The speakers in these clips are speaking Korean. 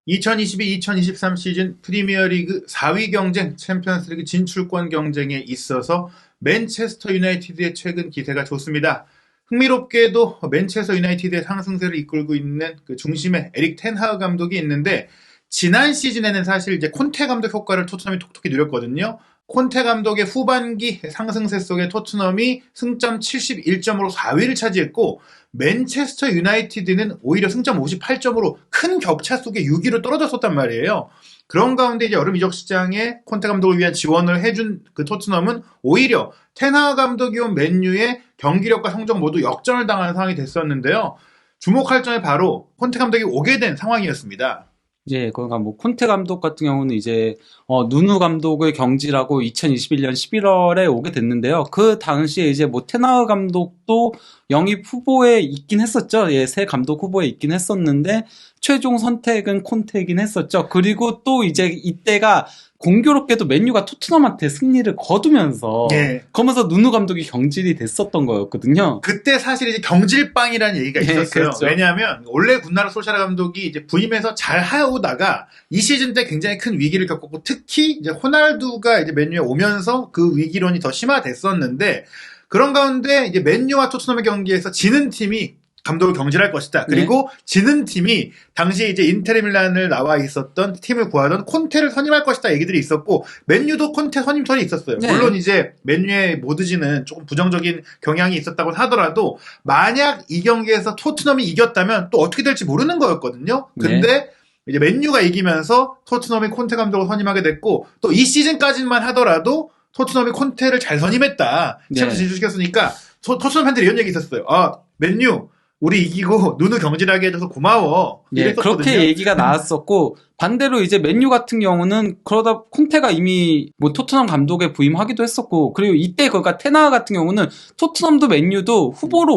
2022-2023 시즌 프리미어리그 4위 경쟁, 챔피언스리그 진출권 경쟁에 있어서 맨체스터 유나이티드의 최근 기세가 좋습니다. 흥미롭게도 맨체스터 유나이티드의 상승세를 이끌고 있는 그 중심에 에릭 텐하그 감독이 있는데, 지난 시즌에는 사실 이제 콘테 감독 효과를 토트넘이 톡톡히 누렸거든요. 콘테 감독의 후반기 상승세 속에 토트넘이 승점 71점으로 4위를 차지했고, 맨체스터 유나이티드는 오히려 승점 58점으로 큰 격차 속에 6위로 떨어졌었단 말이에요. 그런 가운데 이제 여름 이적 시장에 콘테 감독을 위한 지원을 해준 그 토트넘은 오히려 텐하그 감독이 온 맨유의 경기력과 성적 모두 역전을 당하는 상황이 됐었는데요. 주목할 점이 바로 콘테 감독이 오게 된 상황이었습니다. 이제 그러니까 뭐 콘테 감독 같은 경우는 이제 누누 감독을 경질하고 2021년 11월에 오게 됐는데요. 그 당시에 이제 뭐 테나흐 감독도 영입 후보에 있긴 했었죠. 예, 새 감독 후보에 있긴 했었는데 최종 선택은 콘테이긴 했었죠. 그리고 또 이제 이때가 공교롭게도 맨유가 토트넘한테 승리를 거두면서 그러면서 누누 감독이 경질이 됐었던 거였거든요. 그때 사실 이제 경질빵이라는 얘기가 있었어요. 그렇죠. 왜냐하면 원래 군나르 솔샤르 감독이 이제 부임해서 잘 하오다가 이 시즌 때 굉장히 큰 위기를 겪었고, 특히 이제 호날두가 이제 맨유에 오면서 그 위기론이 더 심화됐었는데, 그런 가운데 이제 맨유와 토트넘의 경기에서 지는 팀이 감독을 경질할 것이다. 그리고 지는 팀이 당시에 이제 인테르 밀란을 나와 있었던 팀을 구하던 콘테를 선임할 것이다 얘기들이 있었고, 맨유도 콘테 선임설이 있었어요. 물론 이제 맨유의 모드지는 조금 부정적인 경향이 있었다고 하더라도, 만약 이 경기에서 토트넘이 이겼다면 또 어떻게 될지 모르는 거였거든요. 근데 이제 맨유가 이기면서 토트넘이 콘테 감독을 선임하게 됐고, 또 이 시즌까지만 하더라도 토트넘이 콘테를 잘 선임했다. 챔스 진출시켰으니까 토트넘 팬들이 이런 얘기 있었어요. 맨유 우리 이기고 누누 경질하게 해줘서 고마워. 그렇게 얘기가 나왔었고, 반대로 이제 맨유 같은 경우는 그러다 콘테가 이미 뭐 토트넘 감독에 부임하기도 했었고, 그리고 이때 그러니까 테나흐 같은 경우는 토트넘도 맨유도 후보로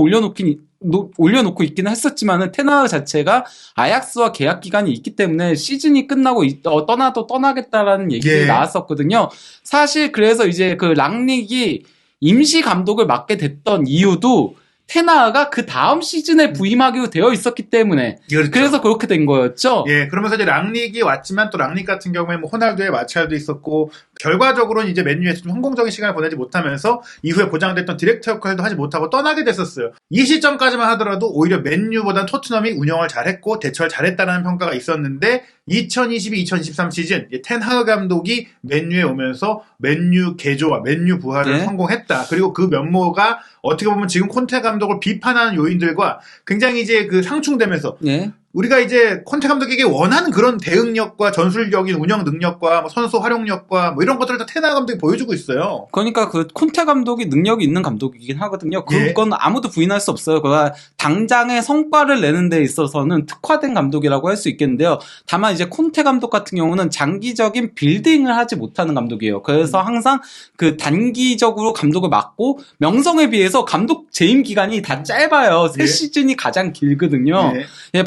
올려놓고 있긴 했었지만은 테나흐 자체가 아약스와 계약 기간이 있기 때문에 시즌이 끝나고 떠나도 떠나겠다라는 얘기들이 나왔었거든요. 사실 그래서 이제 그 랑닉이 임시 감독을 맡게 됐던 이유도 테나흐가 그 다음 시즌에 부임하기로 되어 있었기 때문에, 그래서 그렇게 된 거였죠. 그러면서 이제 랑닉이 왔지만, 또 랑닉 같은 경우에 뭐 호날두의 마찰도 있었고, 결과적으로는 이제 맨유에서 좀 성공적인 시간을 보내지 못하면서 이후에 보장됐던 디렉터 역할도 하지 못하고 떠나게 됐었어요. 이 시점까지만 하더라도 오히려 맨유보단 토트넘이 운영을 잘했고 대처를 잘했다는 평가가 있었는데, 2022-2023 시즌 텐하그 감독이 맨유에 오면서 맨유 개조와 맨유 부활을 성공했다. 그리고 그 면모가 어떻게 보면 지금 콘테 감독을 비판하는 요인들과 굉장히 이제 그 상충되면서 우리가 이제 콘테 감독에게 원하는 그런 대응력과 전술적인 운영 능력과 뭐 선수 활용력과 뭐 이런 것들을 다 테나흐 감독이 보여주고 있어요. 그러니까 그 콘테 감독이 능력이 있는 감독이긴 하거든요. 그건 아무도 부인할 수 없어요. 그가 당장의 성과를 내는 데 있어서는 특화된 감독이라고 할 수 있겠는데요. 다만 이제 콘테 감독 같은 경우는 장기적인 빌딩을 하지 못하는 감독이에요. 그래서 항상 그 단기적으로 감독을 맡고, 명성에 비해서 감독 재임 기간이 다 짧아요. 3시즌이 가장 길거든요.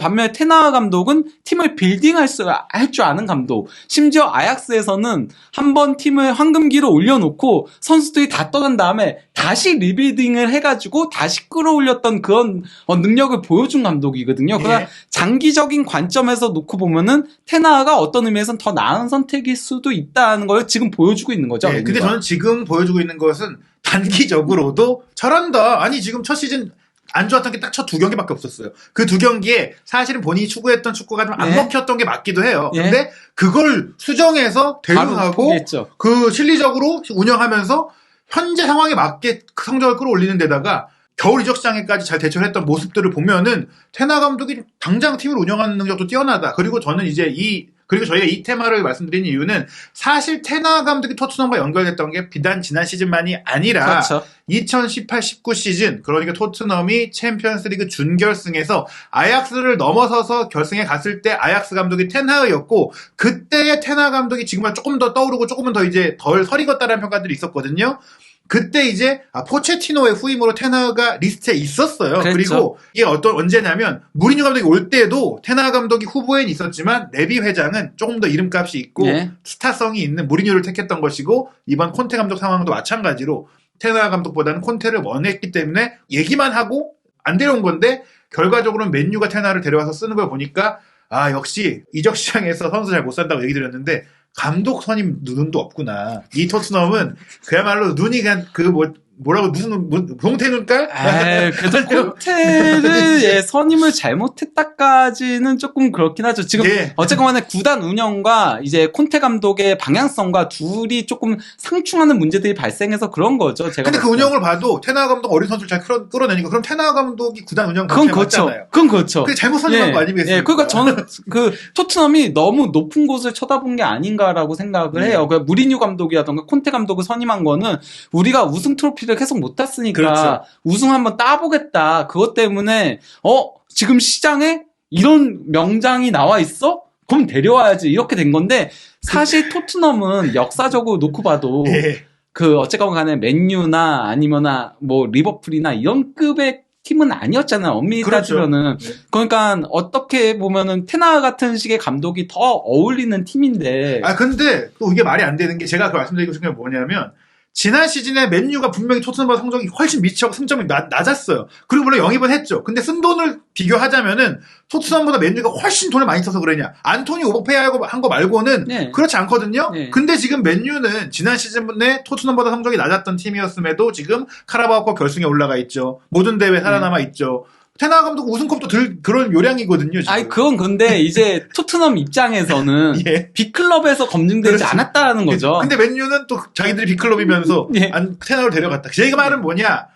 반면에 테나흐 감독은 팀을 빌딩할 줄 아는 감독. 심지어 아약스에서는 한번 팀을 황금기로 올려놓고 선수들이 다 떠난 다음에 다시 리빌딩을 해가지고 다시 끌어올렸던 그런 능력을 보여준 감독이거든요. 그러니까 장기적인 관점에서 놓고 보면은 테나흐가 어떤 의미에서는 더 나은 선택일 수도 있다는 걸 지금 보여주고 있는 거죠. 근데 저는 지금 보여주고 있는 것은 단기적으로도 잘한다. 아니 지금 첫 시즌 안 좋았던 게 딱 첫 2경기밖에 없었어요. 그 2경기에 사실은 본인이 추구했던 축구가 좀 안 먹혔던 게 맞기도 해요. 근데 그걸 수정해서 대응하고 그 실리적으로 운영하면서 현재 상황에 맞게 그 성적을 끌어올리는 데다가 겨울 이적 시장에까지 잘 대처를 했던 모습들을 보면은 테나흐 감독이 당장 팀을 운영하는 능력도 뛰어나다. 그리고 저는 이제 그리고 저희가 이 테마를 말씀드린 이유는, 사실 테나흐 감독이 토트넘과 연결됐던 게 비단 지난 시즌만이 아니라 2018-19 시즌, 그러니까 토트넘이 챔피언스리그 준결승에서 아약스를 넘어서서 결승에 갔을 때 아약스 감독이 텐하흐였고, 그때의 테나흐 감독이 지금은 조금 더 떠오르고 조금은 더 이제 덜 설익었다라는 평가들이 있었거든요. 그때 이제 포체티노의 후임으로 테나흐가 리스트에 있었어요. 그리고 이게 언제냐면 무리뉴 감독이 올 때도 테나흐 감독이 후보에는 있었지만 레비 회장은 조금 더 이름값이 있고 스타성이 있는 무리뉴를 택했던 것이고, 이번 콘테 감독 상황도 마찬가지로 테나흐 감독보다는 콘테를 원했기 때문에 얘기만 하고 안 데려온 건데, 결과적으로는 맨유가 테나흐를 데려와서 쓰는 걸 보니까 역시 이적 시장에서 선수 잘 못 산다고 얘기 드렸는데 감독 선임 눈도 없구나. 이 토트넘은 그야말로 눈이 그냥 뭐라고 무슨 봉태 눈깔? 그래도 콘테를 선임을 잘못했다까지는 조금 그렇긴 하죠. 지금 어쨌건간에 구단 운영과 이제 콘테 감독의 방향성과 둘이 조금 상충하는 문제들이 발생해서 그런 거죠. 제가. 근데 그 운영을 봐도 테나 감독 어린 선수를 잘 끌어내니까 그럼 테나 감독이 구단 운영 그건 그렇죠. 맞잖아요. 그건 그렇죠. 그게 잘못 선임한 거 아니겠습니까? 그러니까 저는 그 토트넘이 너무 높은 곳을 쳐다본 게 아닌가라고 생각을 해요. 그 무리뉴 감독이라던가 콘테 감독을 선임한 거는 우리가 우승 트로피를 계속 못 땄으니까 그렇죠. 우승 한번 따보겠다. 그것 때문에 지금 시장에 이런 명장이 나와 있어? 그럼 데려와야지. 이렇게 된 건데 사실 토트넘은 역사적으로 놓고 봐도 그 어쨌건 간에 맨유나 아니면 뭐 리버풀이나 이런 급의 팀은 아니었잖아요. 엄밀히 따지면은. 그러니까 어떻게 보면은 테나 같은 식의 감독이 더 어울리는 팀인데. 근데 또 이게 말이 안 되는 게 제가 그 말씀드리고 싶은 게 뭐냐면 지난 시즌에 맨유가 분명히 토트넘보다 성적이 훨씬 미치고 승점이 낮았어요. 그리고 물론 영입은 했죠. 근데 쓴 돈을 비교하자면은 토트넘보다 맨유가 훨씬 돈을 많이 써서 그러냐. 안토니 오버페이 한 거 말고는 그렇지 않거든요. 근데 지금 맨유는 지난 시즌에 토트넘보다 성적이 낮았던 팀이었음에도 지금 카라바오컵 결승에 올라가 있죠. 모든 대회 살아남아 있죠. 테나 감독 우승컵도 그런 요량이거든요. 지금. 그건 근데 이제 토트넘 입장에서는 B클럽에서 검증되지 않았다는 거죠. 근데 맨유는 또 자기들이 B클럽이면서 테나를 데려갔다. 제 말은 뭐냐?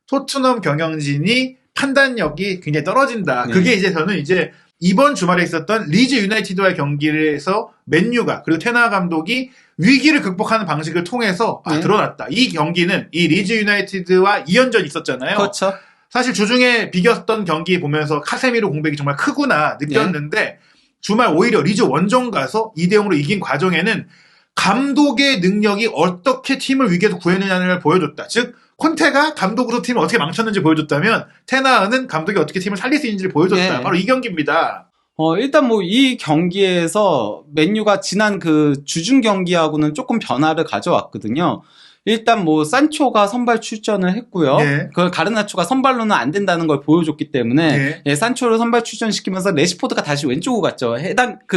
토트넘 경영진이 판단력이 굉장히 떨어진다. 그게 이제 저는 이제 이번 주말에 있었던 리즈 유나이티드와의 경기에서 맨유가 그리고 테나 감독이 위기를 극복하는 방식을 통해서 드러났다. 이 경기는 이 리즈 유나이티드와 2연전이 있었잖아요. 그렇죠. 사실 주중에 비겼던 경기 보면서 카세미로 공백이 정말 크구나 느꼈는데 주말 오히려 리즈 원정 가서 2대0으로 이긴 과정에는 감독의 능력이 어떻게 팀을 위기에서 구해내냐를 보여줬다. 즉 콘테가 감독으로 팀을 어떻게 망쳤는지 보여줬다면 테나는 감독이 어떻게 팀을 살릴 수 있는지를 보여줬다. 바로 이 경기입니다. 일단 뭐 이 경기에서 맨유가 지난 그 주중 경기하고는 조금 변화를 가져왔거든요. 일단 뭐 산초가 선발 출전을 했고요. 그 가르나초가 선발로는 안 된다는 걸 보여줬기 때문에 산초를 선발 출전시키면서 레시포드가 다시 왼쪽으로 갔죠.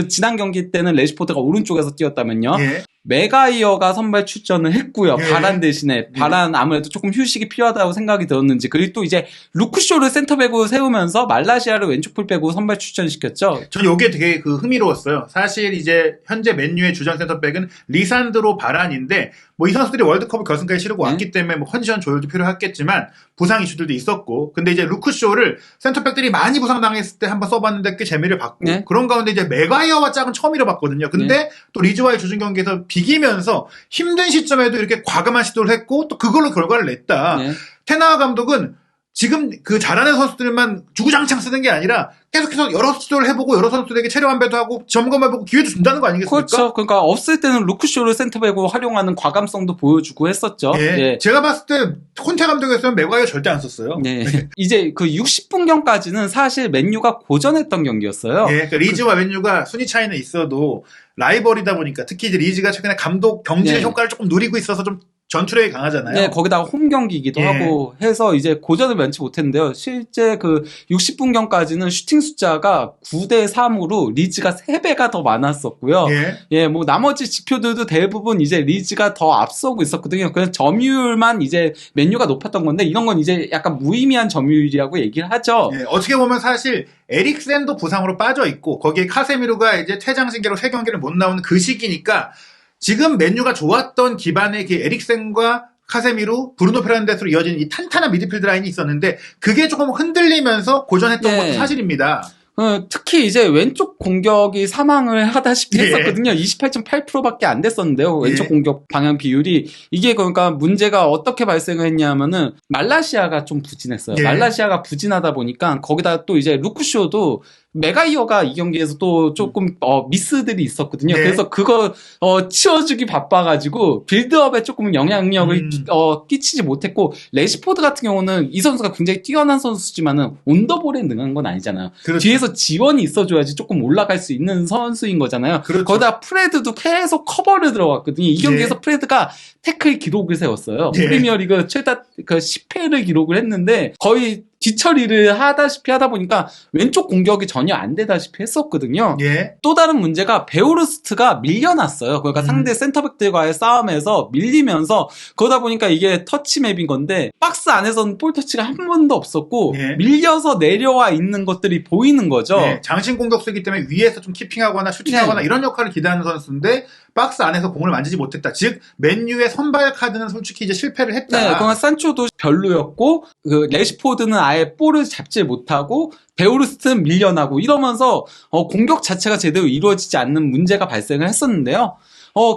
지난 경기 때는 레시포드가 오른쪽에서 뛰었다면요. 메가이어가 선발 출전을 했고요. 바란 대신에 바란 아무래도 조금 휴식이 필요하다고 생각이 들었는지 그리고 또 이제 루크쇼를 센터백으로 세우면서 말라시아를 왼쪽 풀백으로 선발 출전시켰죠. 저는 이게 되게 흥미로웠어요. 사실 이제 현재 맨유의 주전 센터백은 리산드로 바란인데 뭐 이 선수들이 월드컵을 결승까지 치르고 왔기 때문에 뭐 컨디션 조율도 필요했겠지만 부상 이슈들도 있었고 근데 이제 루크쇼를 센터백들이 많이 부상당했을 때 한번 써봤는데 꽤 재미를 봤고 그런 가운데 이제 메가이어와 짝은 처음 잃어봤거든요. 근데 또 리즈와의 주중 경기에서 비기면서 힘든 시점에도 이렇게 과감한 시도를 했고 또 그걸로 결과를 냈다. 테나 감독은 지금 그 잘하는 선수들만 주구장창 쓰는 게 아니라 계속해서 여러 시도를 해보고 여러 선수들에게 체력 안배도 하고 점검해보고 기회도 준다는 거 아니겠습니까? 그렇죠. 그러니까 없을 때는 루크쇼를 센터백으로 활용하는 과감성도 보여주고 했었죠. 제가 봤을 때 콘테 감독이었으면 맥과이어 절대 안 썼어요. 이제 그 60분경까지는 사실 맨유가 고전했던 경기였어요. 그러니까 리즈와 맨유가 순위 차이는 있어도 라이벌이다 보니까 특히 이제 리즈가 최근에 감독 경질 효과를 조금 누리고 있어서 좀 전투력이 강하잖아요. 거기다가 홈 경기이기도 하고 해서 이제 고전을 면치 못했는데요. 실제 그 60분경까지는 슈팅 숫자가 9대3으로 리즈가 3배가 더 많았었고요. 뭐 나머지 지표들도 대부분 이제 리즈가 더 앞서고 있었거든요. 그래서 점유율만 이제 맨유가 높았던 건데 이런 건 이제 약간 무의미한 점유율이라고 얘기를 하죠. 어떻게 보면 사실 에릭센도 부상으로 빠져 있고 거기에 카세미루가 이제 퇴장 징계로 3경기를 못 나오는 그 시기니까 지금 맨유가 좋았던 기반의 그 에릭센과 카세미루, 브루노 페르난데스로 이어진 이 탄탄한 미드필드 라인이 있었는데 그게 조금 흔들리면서 고전했던 것도 사실입니다. 특히 이제 왼쪽 공격이 사망을 하다시피 했었거든요. 28.8%밖에 안 됐었는데요. 왼쪽 공격 방향 비율이. 이게 그러니까 문제가 어떻게 발생을 했냐면은 말라시아가 좀 부진했어요. 말라시아가 부진하다 보니까 거기다 또 이제 루크쇼도 메가이어가 이 경기에서 또 조금 미스들이 있었거든요. 그래서 그거 치워주기 바빠가지고 빌드업에 조금 영향력을 끼치지 못했고 레시포드 같은 경우는 이 선수가 굉장히 뛰어난 선수지만은 온더볼에 능한 건 아니잖아요. 뒤에서 지원이 있어줘야지 조금 올라갈 수 있는 선수인 거잖아요. 거기다 프레드도 계속 커버를 들어갔거든요. 이 경기에서 프레드가 태클 기록을 세웠어요. 프리미어리그 최다 10회를 기록을 했는데 거의 뒤처리를 하다시피 하다 보니까 왼쪽 공격이 전혀 안 되다시피 했었거든요. 예. 또 다른 문제가 베오르스트가 밀려났어요. 그러니까 상대 센터백들과의 싸움에서 밀리면서 그러다 보니까 이게 터치맵인 건데 박스 안에서는 볼 터치가 한 번도 없었고 예. 밀려서 내려와 있는 것들이 보이는 거죠. 네, 장신 공격수이기 때문에 위에서 좀 키핑하거나 슈팅하거나 네. 이런 역할을 기대하는 선수인데 박스 안에서 공을 만지지 못했다. 즉 맨유의 선발 카드는 솔직히 이제 실패를 했다. 네, 그러니까 산초도 별로였고 그 레시포드는 아예 볼을 잡지 못하고 베오르스트는 밀려나고 이러면서 공격 자체가 제대로 이루어지지 않는 문제가 발생을 했었는데요.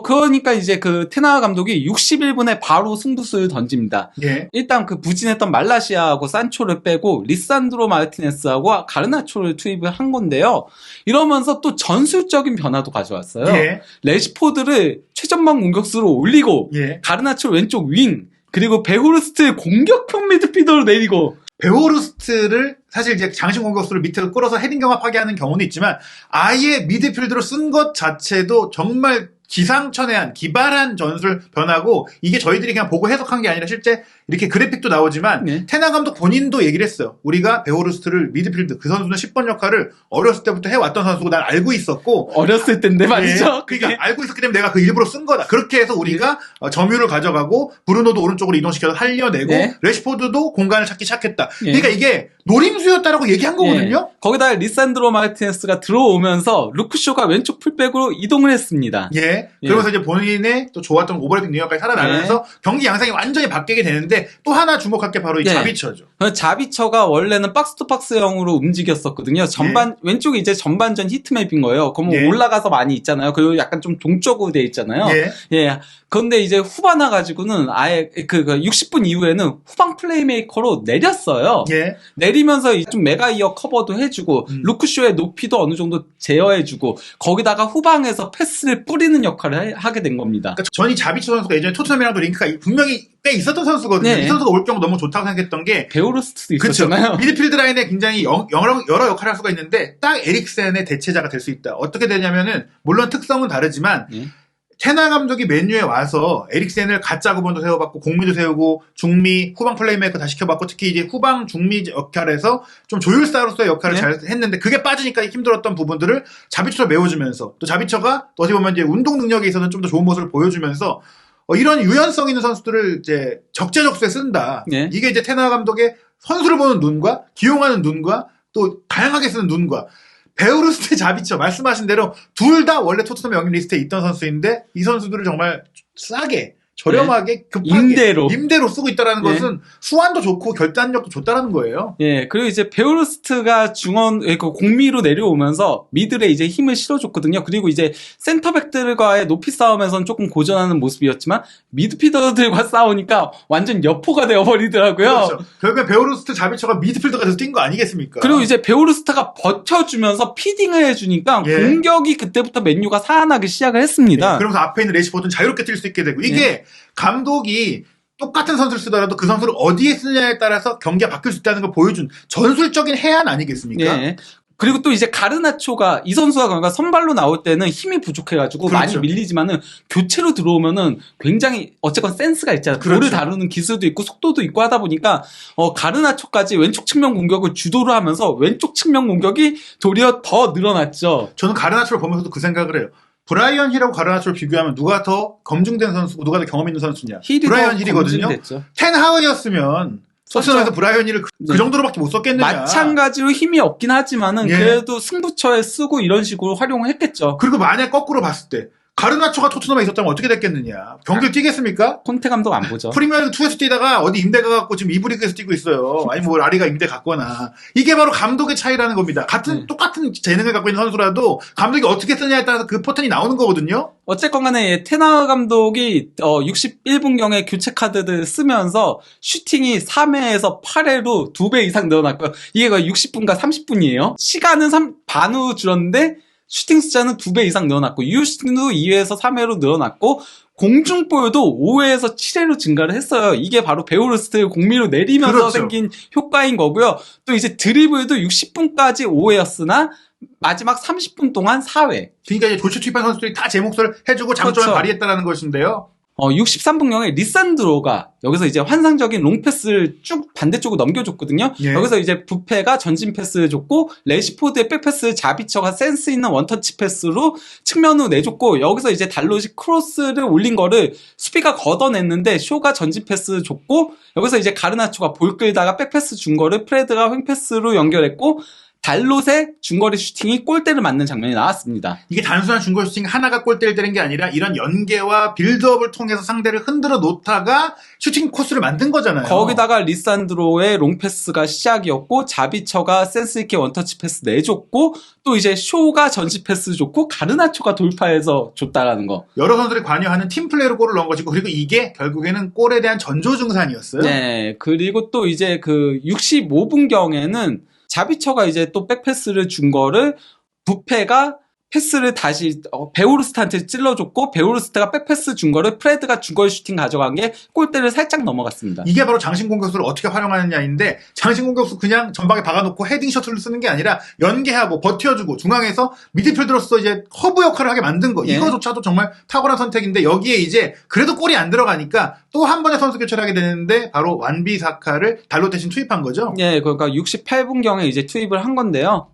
그러니까 이제 그 테나 감독이 61분에 바로 승부수를 던집니다. 예. 일단 그 부진했던 말라시아하고 산초를 빼고 리산드로 마르티네스하고 가르나초를 투입을 한 건데요. 이러면서 또 전술적인 변화도 가져왔어요. 예. 레시포드를 최전방 공격수로 올리고 예. 가르나초를 왼쪽 윙 그리고 베호르스트를 공격형 미드필더로 내리고 베오르스트를 사실 이제 장신 공격수를 밑에서 끌어서 헤딩 경합하게 하는 경우는 있지만 아예 미드필드로 쓴 것 자체도 정말 기상천외한 기발한 전술 변화고 이게 저희들이 그냥 보고 해석한 게 아니라 실제 이렇게 그래픽도 나오지만 네. 테나 감독 본인도 얘기를 했어요. 우리가 베오르스트를 미드필드 그 선수는 10번 역할을 어렸을 때부터 해왔던 선수고 난 알고 있었고 어렸을 때인데 말이죠. 예, 그러니까 알고 있었기 때문에 내가 그 일부러 쓴 거다. 그렇게 해서 우리가 점유를 가져가고 브루노도 오른쪽으로 이동시켜서 살려내고 네. 레시포드도 공간을 찾기 시작했다. 예. 그러니까 이게 노림수였다라고 얘기한 거거든요. 예. 거기다 리산드로 마르티네스가 들어오면서 루크쇼가 왼쪽 풀백으로 이동을 했습니다. 예. 그러면서 이제 본인의 또 좋았던 오버래핑 능력까지 살아나면서 경기 양상이 완전히 바뀌게 되는데 또 하나 주목할 게 바로 이 예. 자비처죠. 자비처가 원래는 박스투박스형으로 움직였었거든요. 왼쪽이 이제 전반전 히트맵인 거예요. 그러면 예. 올라가서 많이 있잖아요. 그리고 약간 좀 동쪽으로 돼 있잖아요. 예. 예. 그런데 이제 후반 와가지고는 아예 그 60분 이후에는 후방 플레이메이커로 내렸어요. 예. 내리면서 좀 메가이어 커버도 해주고 루크쇼의 높이도 어느 정도 제어해주고 거기다가 후방에서 패스를 뿌리는 역할을 하게 된 겁니다. 그러니까 전이 자비처 선수가 예전에 토트넘이랑도 링크가 분명히 꽤 있었던 선수거든요. 네. 이 선수가 올 경우 너무 좋다고 생각했던 게 베오르스트도 그렇죠. 있었잖아요. 미드필드 라인에 굉장히 여러 역할을 할 수가 있는데 딱 에릭센의 대체자가 될 수 있다. 어떻게 되냐면은 물론 특성은 다르지만 예. 테나 감독이 맨유에 와서 에릭센을 가짜 구번도 세워봤고 공미도 세우고 중미 후방 플레이메이커 다 시켜봤고 특히 이제 후방 중미 역할에서 좀 조율사로서의 역할을 네. 잘 했는데 그게 빠지니까 힘들었던 부분들을 자비처로 메워주면서 또 자비처가 어떻게 보면 이제 운동 능력에 있어서는 좀 더 좋은 모습을 보여주면서 이런 유연성 있는 선수들을 이제 적재적소에 쓴다. 네. 이게 이제 테나 감독의 선수를 보는 눈과 기용하는 눈과 또 다양하게 쓰는 눈과 베오르스트 자비처 말씀하신 대로 둘 다 원래 토트넘 영입 리스트에 있던 선수인데 이 선수들을 정말 싸게 저렴하게 급하게 임대로 쓰고 있다는 네. 것은 수완도 좋고 결단력도 좋다라는 거예요. 예, 그리고 이제 베오르스트가 그 공미로 내려오면서 미들에 이제 힘을 실어줬거든요. 그리고 이제 센터백들과의 높이 싸움에서는 조금 고전하는 모습이었지만 미드필더들과 싸우니까 완전 여포가 되어버리더라고요. 그렇죠. 결국에 베오르스트 자비처가 미드필더가 돼서 뛴 거 아니겠습니까? 그리고 이제 베오르스트가 버텨주면서 피딩을 해주니까 예. 공격이 그때부터 맨유가 살아나기 시작을 했습니다. 네, 그러면서 앞에 있는 레시포드는 자유롭게 뛸 수 있게 되고 이게 감독이 똑같은 선수를 쓰더라도 그 선수를 어디에 쓰느냐에 따라서 경기가 바뀔 수 있다는 걸 보여준 전술적인 해안 아니겠습니까? 예. 그리고 또 이제 가르나초가 이 선수가 그러니까 선발로 나올 때는 힘이 부족해가지고 그렇죠. 많이 밀리지만은 교체로 들어오면은 굉장히 어쨌건 센스가 있잖아요. 그렇죠. 볼을 다루는 기술도 있고 속도도 있고 하다 보니까 가르나초까지 왼쪽 측면 공격을 주도를 하면서 왼쪽 측면 공격이 도리어 더 늘어났죠. 저는 가르나초를 보면서도 그 생각을 해요. 브라이언 힐하고 가르나초를 비교하면 누가 더 검증된 선수고 누가 더 경험 있는 선수냐? 브라이언 힐이거든요. 텐 하워였으면 토트넘에서 브라이언 힐을 그 정도로밖에 못 썼겠느냐? 마찬가지로 힘이 없긴 하지만은 예. 그래도 승부처에 쓰고 이런 식으로 활용을 했겠죠. 그리고 만약 거꾸로 봤을 때 가르나초가 토트넘에 있었다면 어떻게 됐겠느냐? 경기를 뛰겠습니까? 콘테 감독 안 보죠. 프리미어리그 2에서 뛰다가 어디 임대 가갖고 지금 2부 리그에서 뛰고 있어요. 아니 뭐 라리가 임대 갔거나 이게 바로 감독의 차이라는 겁니다. 똑같은 재능을 갖고 있는 선수라도 감독이 어떻게 쓰냐에 따라서 그 패턴이 나오는 거거든요. 어쨌건 간에 테나 감독이 61분경에 교체 카드를 쓰면서 슈팅이 3회에서 8회로 2배 이상 늘어났고요. 이게 거의 60분과 30분이에요. 시간은 반으로 줄었는데 슈팅 숫자는 2배 이상 늘어났고 유슈팅도 2회에서 3회로 늘어났고 공중볼도 5회에서 7회로 증가를 했어요. 이게 바로 베오르스트 공미로 내리면서 그렇죠. 생긴 효과인 거고요. 또 이제 드리블도 60분까지 5회였으나 마지막 30분 동안 4회. 그러니까 이제 교체 투입한 선수들이 다 제 몫을 해주고 장점을 그렇죠. 발휘했다는 것인데요. 63분경에 리산드로가 여기서 이제 환상적인 롱패스를 쭉 반대쪽으로 넘겨줬거든요. 예. 여기서 이제 부페가 전진 패스를 줬고 레시포드의 백패스 자비처가 센스 있는 원터치 패스로 측면으로 내줬고 여기서 이제 달롯이 크로스를 올린 거를 수비가 걷어냈는데 쇼가 전진 패스 줬고 여기서 이제 가르나초가 볼 끌다가 백패스 준 거를 프레드가 횡패스로 연결했고 달롯의 중거리 슈팅이 골대를 맞는 장면이 나왔습니다. 이게 단순한 중거리 슈팅 하나가 골대를 때린 게 아니라 이런 연계와 빌드업을 통해서 상대를 흔들어 놓다가 슈팅 코스를 만든 거잖아요. 거기다가 리산드로의 롱패스가 시작이었고 자비처가 센스있게 원터치 패스 내줬고 또 이제 쇼가 전지 패스 줬고 가르나초가 돌파해서 줬다라는 거. 여러 선수들이 관여하는 팀플레이로 골을 넣은 것이고 그리고 이게 결국에는 골에 대한 전조증산이었어요. 네. 그리고 또 이제 그 65분경에는 자비처가 이제 또 백패스를 준 거를 부페가 패스를 다시 베오르스트한테 찔러줬고 베오르스트가 백패스 준 거를 프레드가 중거리 슈팅 가져간 게 골대를 살짝 넘어갔습니다. 이게 바로 장신 공격수를 어떻게 활용하느냐인데 장신 공격수 그냥 전방에 박아놓고 헤딩 셔틀을 쓰는 게 아니라 연계하고 버텨주고 중앙에서 미드필더로서 이제 허브 역할을 하게 만든 거. 예. 이거조차도 정말 탁월한 선택인데 여기에 이제 그래도 골이 안 들어가니까 또 한 번의 선수 교체를 하게 되는데 바로 완비사카를 달로 대신 투입한 거죠. 예, 그러니까 68분경에 이제 투입을 한 건데요.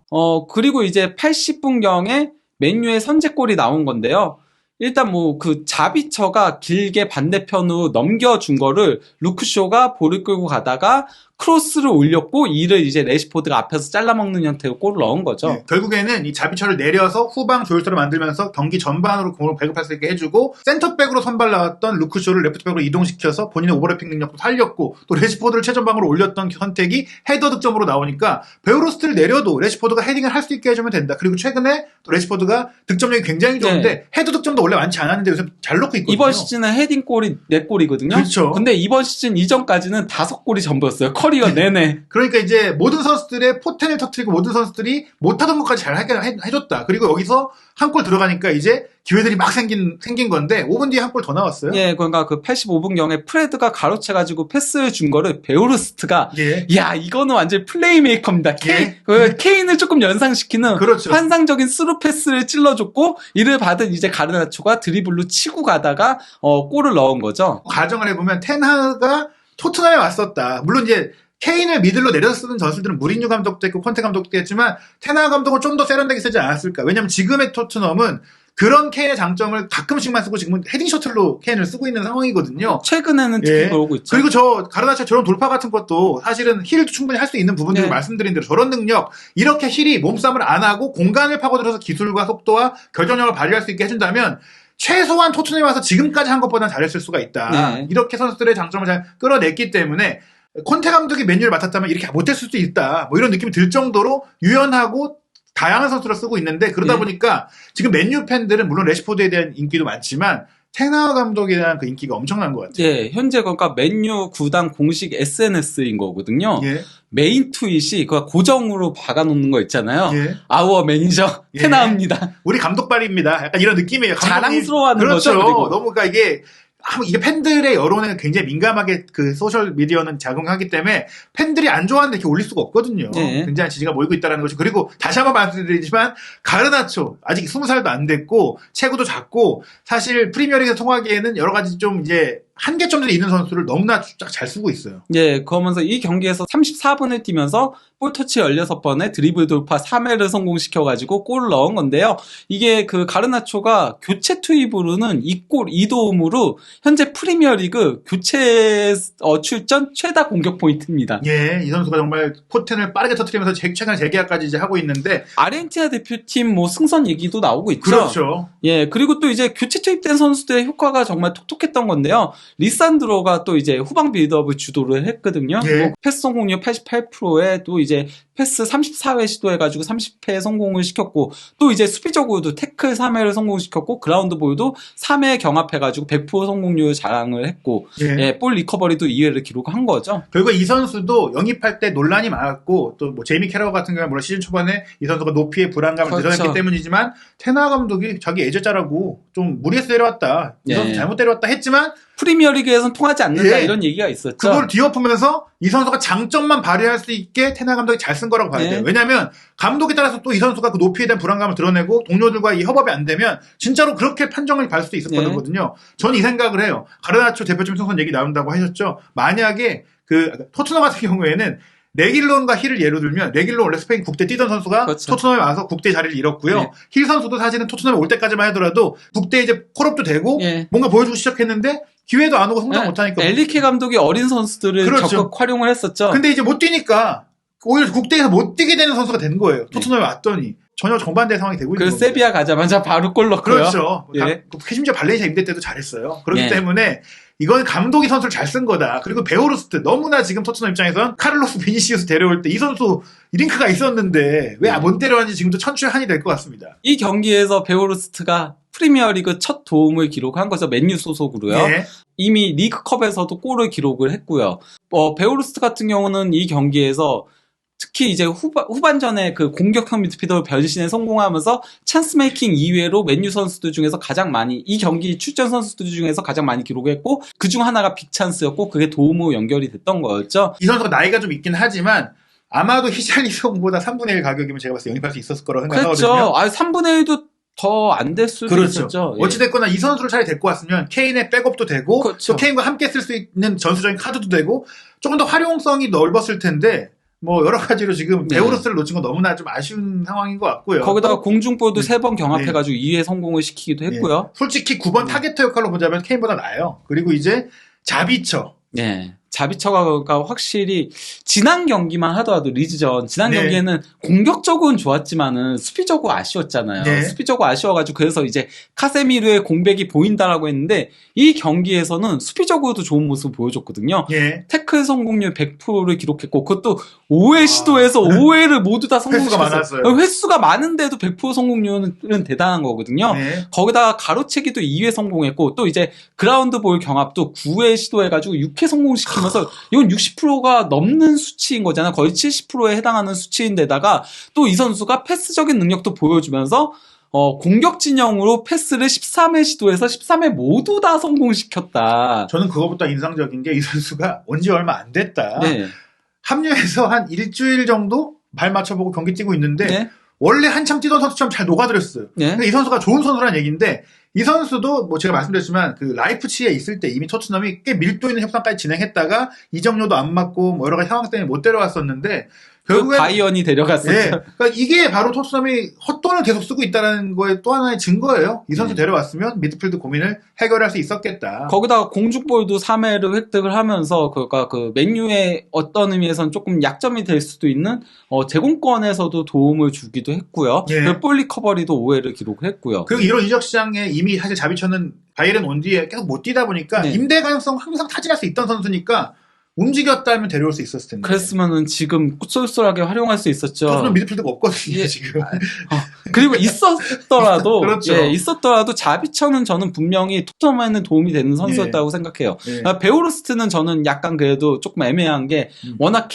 그리고 이제 80분경에 맨유의 선제골이 나온 건데요. 일단 뭐 그 자비처가 길게 반대편으로 넘겨준 거를 루크쇼가 볼을 끌고 가다가 크로스를 올렸고 이를 이제 레시포드가 앞에서 잘라먹는 형태로 골을 넣은 거죠. 네, 결국에는 이 자비처를 내려서 후방 조율수를 만들면서 경기 전반으로 공을 배급할 수 있게 해주고 센터백으로 선발 나왔던 루크쇼를 레프트백으로 이동시켜서 본인의 오버래핑 능력도 살렸고 또 레시포드를 최전방으로 올렸던 선택이 헤더 득점으로 나오니까 베오로스트를 내려도 레시포드가 헤딩을 할 수 있게 해주면 된다. 그리고 최근에 또 레시포드가 득점력이 굉장히 좋은데 네. 헤더 득점도 원래 많지 않았는데 요새 잘 넣고 있거든요. 이번 시즌은 헤딩골이 4골이거든요. 그렇죠. 근데 이번 시즌 이전까지는 5골이 전부였어요. 커리어 내내. 그러니까 이제 모든 선수들의 포텐을 터뜨리고 모든 선수들이 못하던 것까지 잘 해줬다. 그리고 여기서 한 골 들어가니까 이제 기회들이 막 생긴 건데 5분 뒤에 한 골 더 나왔어요. 예, 그러니까 그 85분경에 프레드가 가로채가지고 패스를 준 거를 베오르스트가 예. 야 이거는 완전 플레이메이커입니다. 예. 케인을 조금 연상시키는 그렇죠. 환상적인 스루 패스를 찔러줬고 이를 받은 이제 가르나초가 드리블로 치고 가다가 골을 넣은 거죠. 가정을 해보면 텐하가 토트넘에 왔었다. 물론 이제 케인을 미들로 내려서 쓰는 전술들은 무리뉴 감독도 했고 콘테 감독도 했지만 테나 감독은 좀 더 세련되게 쓰지 않았을까. 왜냐면 지금의 토트넘은 그런 케인의 장점을 가끔씩만 쓰고 지금은 헤딩 셔틀로 케인을 쓰고 있는 상황이거든요. 최근에는 특히 예. 그러고 있죠. 그리고 저 가르나초 저런 돌파 같은 것도 사실은 힐도 충분히 할 수 있는 부분들을 네. 말씀드린 대로 저런 능력 이렇게 힐이 몸싸움을 안 하고 공간을 파고들어서 기술과 속도와 결정력을 발휘할 수 있게 해준다면 최소한 토트넘에 와서 지금까지 한 것보다는 잘했을 수가 있다. 네. 이렇게 선수들의 장점을 잘 끌어냈기 때문에 콘테 감독이 맨유를 맡았다면 이렇게 못했을 수도 있다. 뭐 이런 느낌이 들 정도로 유연하고 다양한 선수를 쓰고 있는데 그러다 네. 보니까 지금 맨유 팬들은 물론 레시포드에 대한 인기도 많지만 테나 감독에 대한 그 인기가 엄청난 것 같아요. 예, 현재 그러니까 맨유 구단 공식 SNS인 거거든요. 예. 메인 트윗이 그 고정으로 박아놓는 거 있잖아요. 예. 아워 매니저 예. 테나입니다. 우리 감독발입니다. 약간 이런 느낌이에요. 감독이. 자랑스러워하는 그렇죠. 거죠. 그리고. 너무 그러니까 이게 팬들의 여론에 굉장히 민감하게 그 소셜 미디어는 작용하기 때문에 팬들이 안 좋아하는데 이렇게 올릴 수가 없거든요. 네. 굉장히 지지가 모이고 있다는 거죠. 그리고 다시 한번 말씀드리지만 가르나초 아직 20살도 안 됐고 체구도 작고 사실 프리미어리그 통하기에는 여러 가지 좀 이제 한계점들이 있는 선수를 너무나 쫙 잘 쓰고 있어요. 예, 그러면서 이 경기에서 34분을 뛰면서 볼터치 16번에 드리블 돌파 3회를 성공시켜가지고 골을 넣은 건데요. 이게 그 가르나초가 교체 투입으로는 이 골 2도움으로 현재 프리미어리그 교체 출전 최다 공격 포인트입니다. 예, 이 선수가 정말 포텐을 빠르게 터뜨리면서 최근 재계약까지 이제 하고 있는데 아르헨티나 대표팀 뭐 승선 얘기도 나오고 있죠. 그렇죠. 예, 그리고 또 이제 교체 투입된 선수들의 효과가 정말 톡톡했던 건데요. 리산드로가 또 이제 후방 빌드업을 주도를 했거든요. 예. 뭐 패스 성공률 88%에 또 이제 패스 34회 시도해가지고 30회 성공을 시켰고 또 이제 수비적으로도 태클 3회를 성공시켰고 그라운드 볼도 3회 경합해가지고 100% 성공률 자랑을 했고 예, 볼 리커버리도 2회를 기록한 거죠. 결국 이 선수도 영입할 때 논란이 많았고 또 뭐 제이미 캐러거 같은 경우는 물론 시즌 초반에 이 선수가 높이의 불안감을 그렇죠. 드러냈기 때문이지만 테나 감독이 자기 애제자라고 좀 무리해서 데려왔다. 이 예. 선수 잘못 데려왔다 했지만 프리미어리그에서는 통하지 않는다 예. 이런 얘기가 있었죠. 그걸 뒤엎으면서 이 선수가 장점만 발휘할 수 있게 테나 감독이 잘 쓴 거라고 봐야 네. 돼요. 왜냐하면 감독에 따라서 또 이 선수가 그 높이에 대한 불안감을 드러내고 동료들과 이 협업이 안 되면 진짜로 그렇게 판정을 받을 수도 있을 네. 거거든요. 저는 이 생각을 해요. 가르나초 대표팀 총선 얘기 나온다고 하셨죠. 만약에 그 토트넘 같은 경우에는 레길론과 힐을 예로 들면 레길론 원래 스페인 국대 뛰던 선수가 그렇죠. 토트넘에 와서 국대 자리를 잃었고요. 네. 힐 선수도 사실은 토트넘에 올 때까지만 하더라도 국대 이제 콜업도 되고 예. 뭔가 보여주기 시작했는데 기회도 안 오고 성장 네. 못하니까 엘리케 감독이 어린 선수들을 그렇죠. 적극 활용을 했었죠. 근데 이제 못 뛰니까 오히려 국대에서 못 뛰게 되는 선수가 된 거예요. 토트넘에 왔더니 전혀 정반대 상황이 되고 있는 그 거죠. 세비야 가자마자 바로 골 넣고요. 그렇죠. 예. 심지어 발렌시아 임대 때도 잘했어요. 그렇기 예. 때문에 이건 감독이 선수를 잘 쓴 거다. 그리고 베오르스트 너무나 지금 토트넘 입장에선 카를로스 비니시우스 데려올 때 이 선수 링크가 있었는데 왜 못 데려왔는지 지금도 천추한이 될 것 같습니다. 이 경기에서 베오르스트가 프리미어리그 첫 도움을 기록한 거죠. 맨유 소속으로요. 예. 이미 리그컵에서도 골을 기록을 했고요. 베오르스트 같은 경우는 이 경기에서 특히 이제 후반전에 그 공격형 미드필더로 변신에 성공하면서 찬스 메이킹 이외로 맨유 선수들 중에서 가장 많이, 이 경기 출전 선수들 중에서 가장 많이 기록했고, 그중 하나가 빅찬스였고, 그게 도움으로 연결이 됐던 거였죠. 이 선수가 나이가 좀 있긴 하지만 아마도 히샬리송보다 3분의 1 가격이면 제가 봤을 때 영입할 수 있었을 거라고 생각하거든요. 그렇죠. 3분의 1도 더 안 될 수도 그렇죠. 있었죠. 예. 어찌됐거나 이 선수를 차라리 데리고 왔으면 케인의 백업도 되고 그렇죠. 또 케인과 함께 쓸 수 있는 전술적인 카드도 되고 조금 더 활용성이 넓었을 텐데 뭐 여러 가지로 지금 네. 베오르스를 놓친 건 너무나 좀 아쉬운 상황인 것 같고요. 거기다가 공중볼도 네. 3번 경합해가지고 2회 성공을 시키기도 했고요. 솔직히 9번 타겟터 역할로 보자면 케인보다 나아요. 그리고 이제 자비처. 네. 자비처가 확실히 지난 경기만 하더라도 리즈전 지난 네. 경기에는 공격적으로는 좋았지만은 수비적으로 아쉬웠잖아요. 네. 수비적으로 아쉬워가지고 그래서 이제 카세미르의 공백이 보인다라고 했는데 이 경기에서는 수비적으로도 좋은 모습을 보여줬거든요. 예. 태클 성공률 100%를 기록했고 그것도 5회 시도에서 5회를 모두 다 횟수가 성공시켰어요. 많았어요. 횟수가 많은데도 100% 성공률은 대단한 거거든요. 네. 거기다가 가로채기도 2회 성공했고 또 이제 그라운드 볼 경합도 9회 시도해가지고 6회 성공시키면서 이건 60%가 넘는 수치인 거잖아요. 거의 70%에 해당하는 수치인데다가 또 이 선수가 패스적인 능력도 보여주면서 공격 진영으로 패스를 13회 시도해서 13회 모두 다 성공시켰다. 저는 그거보다 인상적인 게 이 선수가 온 지 얼마 안 됐다. 네. 합류해서 한 일주일 정도 발 맞춰보고 경기 뛰고 있는데 네. 원래 한참 뛰던 선수처럼 잘 녹아들었어요. 네. 근데 이 선수가 좋은 선수란 얘기인데 이 선수도 뭐 제가 말씀드렸지만 그 라이프치히에 있을 때 이미 토트넘이 꽤 밀도 있는 협상까지 진행했다가 이적료도 안 맞고 뭐 여러 가지 상황 때문에 못 데려왔었는데 결국엔 바이언이 데려갔었죠. 예, 그러니까 이게 바로 토트넘이 헛돈을 계속 쓰고 있다는 거에 또 하나의 증거예요. 이 선수 네. 데려왔으면 미드필드 고민을 해결할 수 있었겠다. 거기다가 공중볼도 3회를 획득을 하면서 그러니까 그 맨유의 어떤 의미에서는 조금 약점이 될 수도 있는 제공권에서도 도움을 주기도 했고요. 예. 그 볼 리커버리도 5회를 기록을 했고요. 그리고 이런 이적 시장에 이미 사실 자비처는 바이에른 온 뒤에 계속 못 뛰다 보니까 네. 임대 가능성 항상 타진할 수 있던 선수니까 움직였다면 데려올 수 있었을 텐데. 그랬으면은 지금 쏠쏠하게 활용할 수 있었죠. 토트넘 미드필드가 없거든요, 예. 지금. 그리고 있었더라도 그렇죠. 예, 있었더라도 자비처는 저는 분명히 토트넘에는 도움이 되는 선수였다고 생각해요. 예. 베오르스트는 저는 약간 그래도 조금 애매한 게 워낙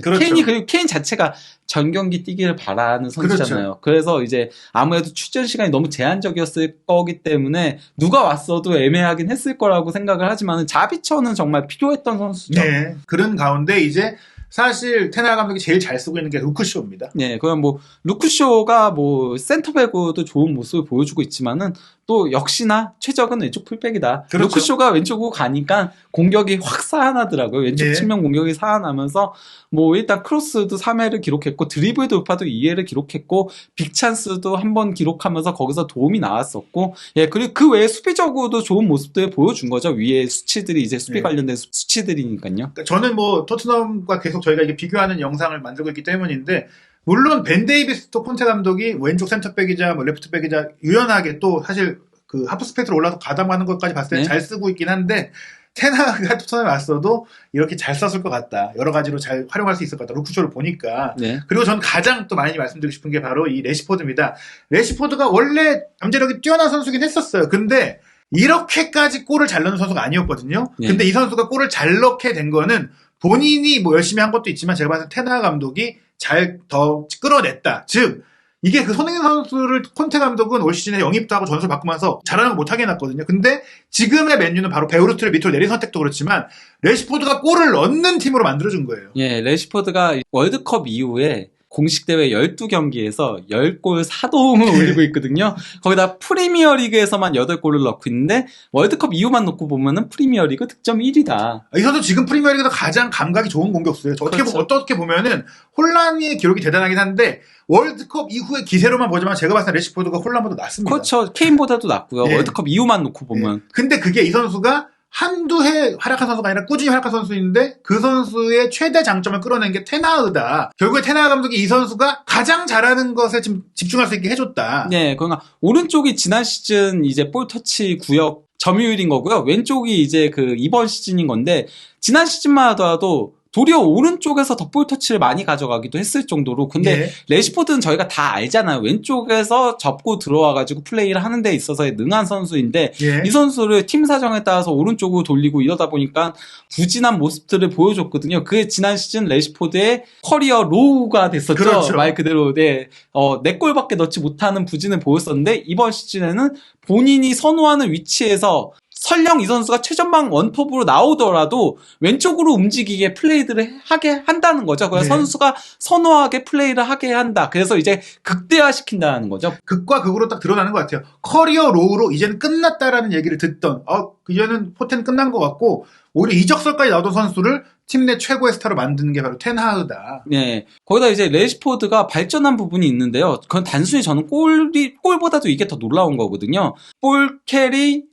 그렇죠. 그리고 케인 자체가 전 경기 뛰기를 바라는 선수잖아요. 그래서 이제 아무래도 출전 시간이 너무 제한적이었을 거기 때문에 누가 왔어도 애매하긴 했을 거라고 생각을 하지만 자비처는 정말 필요했던 선수죠. 네. 그런 가운데 이제 사실 테나 감독이 제일 잘 쓰고 있는 게 루크쇼입니다. 네, 그럼 뭐 루크쇼가 뭐 센터백으로도 좋은 모습을 보여주고 있지만은 또 역시나 최적은 왼쪽 풀백이다. 그렇죠. 루크쇼가 왼쪽으로 가니까 공격이 확 살아나더라고요. 왼쪽 네. 측면 공격이 살아나면서 뭐 일단 크로스도 3회를 기록했고 드리블 돌파도 2회를 기록했고 빅찬스도 한 번 기록하면서 거기서 도움이 나왔었고 예, 그리고 그 외에 수비적으로도 좋은 모습들을 보여준 거죠. 위에 수치들이 이제 수비 네. 관련된 수치들이니까요. 그러니까 저는 뭐 토트넘과 계속 저희가 이게 비교하는 영상을 만들고 있기 때문인데 물론 벤 데이비스 또 콘테 감독이 왼쪽 센터백이자 뭐 레프트백이자 유연하게 또 사실 그 하프 스페이스로 올라서 가담하는 것까지 봤을 때 네. 잘 쓰고 있긴 한데 테나가 토트넘에 왔어도 이렇게 잘 썼을 것 같다. 여러 가지로 잘 활용할 수 있을 것 같다. 루크쇼를 보니까. 네. 그리고 전 가장 또 많이 말씀드리고 싶은 게 바로 이 레시포드입니다. 레시포드가 원래 잠재력이 뛰어난 선수긴 했었어요. 근데 이렇게까지 골을 잘 넣는 선수가 아니었거든요. 네. 근데 이 선수가 골을 잘 넣게 된 거는 본인이 뭐 열심히 한 것도 있지만 제가 봤을 때 테나 감독이 잘 더 끌어냈다. 즉 이게 그 손흥민 선수를 콘테 감독은 올 시즌에 영입도 하고 전술 바꾸면서 잘하는 거 못하게 해놨거든요. 근데 지금의 맨유는 바로 베우르트를 밑으로 내린 선택도 그렇지만 레시포드가 골을 넣는 팀으로 만들어준 거예요. 예, 레시포드가 월드컵 이후에 공식 대회 12경기에서 10골 4도움을 올리고 있거든요. 거기다 프리미어 리그에서만 8골을 넣고 있는데 월드컵 이후만 놓고 보면은 프리미어 리그 득점 1위다. 이 선수 지금 프리미어 리그에서 가장 감각이 좋은 공격수예요. 그렇죠. 어떻게 보면은 혼란의 기록이 대단하긴 한데 월드컵 이후의 기세로만 보지만 제가 봤을 때 레시포드가 혼란보다 낫습니다. 그렇죠. 케인보다도 낫고요. 예. 월드컵 이후만 놓고 보면. 예. 근데 그게 이 선수가 한두 해 활약한 선수가 아니라 꾸준히 활약한 선수인데 그 선수의 최대 장점을 끌어낸 게 테나흐다. 결국에 테나흐 감독이 이 선수가 가장 잘하는 것에 좀 집중할 수 있게 해줬다. 네, 그러니까 오른쪽이 지난 시즌 이제 볼 터치 구역 점유율인 거고요. 왼쪽이 이제 그 이번 시즌인 건데 지난 시즌만 하더라도 도리어 오른쪽에서 더 볼 터치를 많이 가져가기도 했을 정도로. 근데 예. 레시포드는 저희가 다 알잖아요. 왼쪽에서 접고 들어와가지고 플레이를 하는 데 있어서 능한 선수인데 예. 이 선수를 팀 사정에 따라서 오른쪽으로 돌리고 이러다 보니까 부진한 모습들을 보여줬거든요. 그게 지난 시즌 레시포드의 커리어 로우가 됐었죠. 그렇죠. 말 그대로. 네, 4골밖에 넣지 못하는 부진을 보였었는데 이번 시즌에는 본인이 선호하는 위치에서 설령 이 선수가 최전방 원톱으로 나오더라도 왼쪽으로 움직이게 플레이들을 하게 한다는 거죠. 그래서 네. 선수가 선호하게 플레이를 하게 한다. 그래서 이제 극대화시킨다는 거죠. 극과 극으로 딱 드러나는 것 같아요. 커리어 로우로 이제는 끝났다라는 얘기를 듣던 이제는 포텐 끝난 것 같고 오히려 이적설까지 나오던 선수를 팀 내 최고의 스타로 만드는 게 바로 텐하흐다. 네. 거기다 이제 레시포드가 발전한 부분이 있는데요. 그건 단순히 저는 골보다도 이게 더 놀라운 거거든요. 볼 캐리,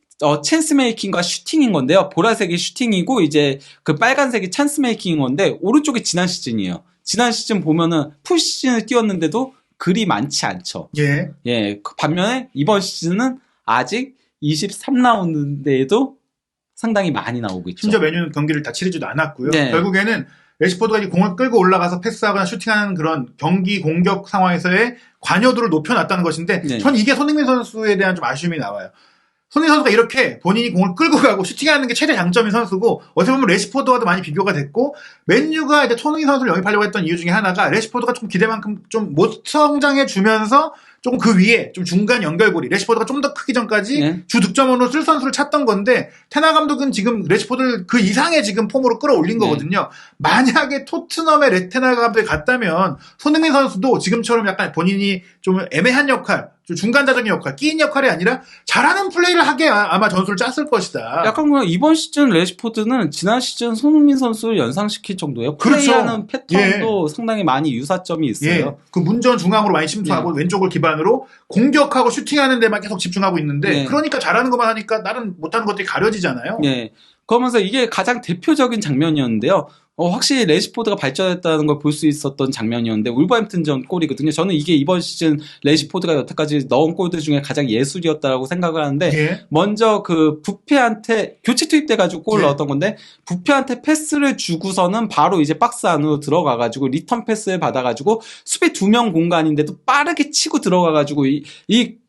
찬스 메이킹과 슈팅인 건데요. 보라색이 슈팅이고 이제 그 빨간색이 찬스 메이킹인 건데 오른쪽이 지난 시즌이에요. 지난 시즌 보면은 풀 시즌을 뛰었는데도 그리 많지 않죠. 예. 예. 반면에 이번 시즌은 아직 23라운드인데도 상당히 많이 나오고 있죠. 심지어 맨유는 경기를 다 치르지도 않았고요. 네. 결국에는 레시포드가 이 공을 끌고 올라가서 패스하거나 슈팅하는 그런 경기 공격 상황에서의 관여도를 높여놨다는 것인데 네. 전 이게 손흥민 선수에 대한 좀 아쉬움이 나와요. 손흥민 선수가 이렇게 본인이 공을 끌고 가고 슈팅하는 게 최대 장점인 선수고 어떻게 보면 레시포드와도 많이 비교가 됐고 맨유가 이제 손흥민 선수를 영입하려고 했던 이유 중에 하나가 레시포드가 좀 기대만큼 좀 못 성장해 주면서 조금 그 위에 좀 중간 연결고리 레시포드가 좀 더 크기 전까지 네. 주 득점원으로 쓸 선수를 찾던 건데 테나 감독은 지금 레시포드를 그 이상의 지금 폼으로 끌어올린 네. 거거든요. 만약에 토트넘의 테나 감독이 갔다면 손흥민 선수도 지금처럼 약간 본인이 좀 애매한 역할 좀 중간자적인 역할, 끼인 역할이 아니라 잘하는 플레이를 하게 아마 전술을 짰을 것이다. 약간 그냥 이번 시즌 레시포드는 지난 시즌 손흥민 선수를 연상시킬 정도예요. 그렇죠. 플레이하는 패턴도 상당히 많이 유사점이 있어요. 예. 그 문전 중앙으로 많이 침투하고 왼쪽을 기반으로 공격하고 슈팅하는 데만 계속 집중하고 있는데 그러니까 잘하는 것만 하니까 다른 못하는 것들이 가려지잖아요. 네. 그러면서 이게 가장 대표적인 장면이었는데요. 확실히 레시포드가 발전했다는 걸 볼 수 있었던 장면이었는데 울버햄튼전 골이거든요. 저는 이게 이번 시즌 레시포드가 여태까지 넣은 골들 중에 가장 예술이었다고 생각을 하는데 먼저 그 부페한테 교체 투입돼가지고 골을 넣었던 건데 부페한테 패스를 주고서는 바로 이제 박스 안으로 들어가가지고 리턴 패스를 받아가지고 수비 2명 공간인데도 빠르게 치고 들어가가지고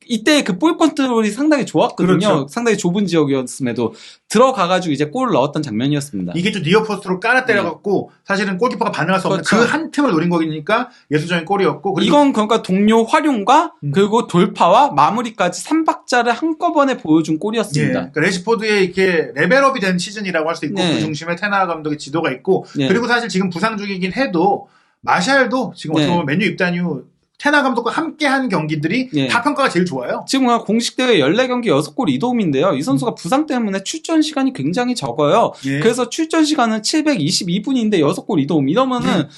이때 그 볼 컨트롤이 상당히 좋았거든요. 그렇죠. 상당히 좁은 지역이었음에도 들어가가지고 이제 골을 넣었던 장면이었습니다. 이게 좀 니어포스트로 깔아 때려갖고 사실은 골키퍼가 반응할 수 없는 그 한 틈을 노린 거니까 예술적인 골이었고 그리고 이건 그러니까 동료 활용과 그리고 돌파와 마무리까지 3박자를 한꺼번에 보여준 골이었습니다. 그러니까 레시포드의 이렇게 레벨업이 된 시즌이라고 할 수 있고 그 중심에 테나 감독의 지도가 있고 그리고 사실 지금 부상 중이긴 해도 마샬도 지금 어떻게 보면 맨유 입단 이후 테나 감독과 함께한 경기들이 다 평가가 제일 좋아요. 지금 공식 대회 14경기 6골 2도움인데요. 이 선수가 부상 때문에 출전 시간이 굉장히 적어요. 그래서 출전 시간은 722분인데 6골 2도움 이러면은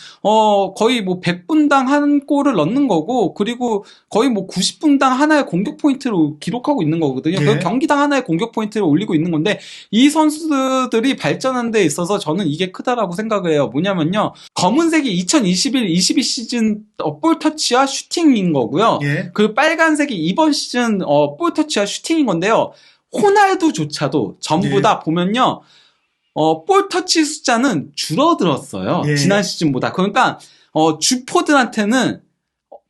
거의 뭐 100분당 한 골을 넣는 거고 그리고 거의 뭐 90분당 하나의 공격 포인트를 기록하고 있는 거거든요. 그 경기당 하나의 공격 포인트를 올리고 있는 건데 이 선수들이 발전하는 데 있어서 저는 이게 크다라고 생각을 해요. 뭐냐면요. 검은색이 2021-22 시즌 볼 터치와 슈팅인 거고요. 그 빨간색이 이번 시즌 볼 터치와 슈팅인 건데요. 호날두조차도 전부 다 보면요. 볼 터치 숫자는 줄어들었어요. 지난 시즌보다. 그러니까 주포들한테는